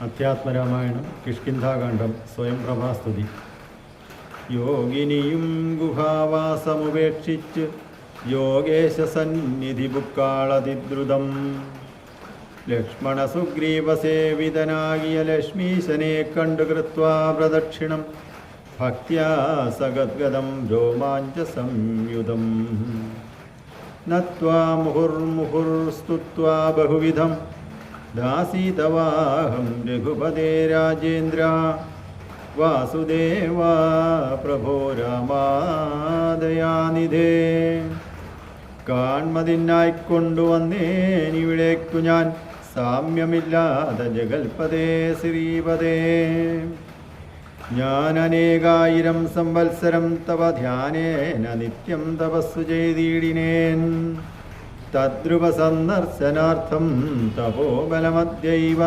അധ്യാത്മരാമായണം കിഷ്കിന്ധാകാന്ഡം സ്വയം പ്രഭാസ്തുതി. യോഗിനിയും ഗുഹാവാസമുപേക്ഷിച്ച് യോഗേശ സന്നിധി ബുക്കാളതിദ്രുതം ലക്ഷ്മണസുഗ്രീവസേവിതനാകിയ ലക്ഷ്മീശനെ കണ്ടു കൃത്വാ പ്രദക്ഷിണം ഭക്ത്യാ സഗദ്ഗദം രോമാഞ്ച സംയുതം നത്വാ മുഹുർമുഹുർസ്തുത്വാ ബഹുവിധം ദാസീതവാഹം രഘുപതേ രാജേന്ദ്ര വാസുദേവാ പ്രഭോ രാമാദയാനിധേ. കാൺമതിനായിക്കൊണ്ടുവന്നേനിവിടേക്കു ഞാൻ സാമ്യമില്ലാതെ ജഗൽപദേ ശ്രീപദേ. ഞാൻ അനേകായിരം സംവത്സരം തവ ധ്യാനേന നിത്യം തപസ്സു ചെയ്തിടിനേൻ. തദ്രുവസന്ദർശനാർത്ഥം തപോബലമദ്യൈവ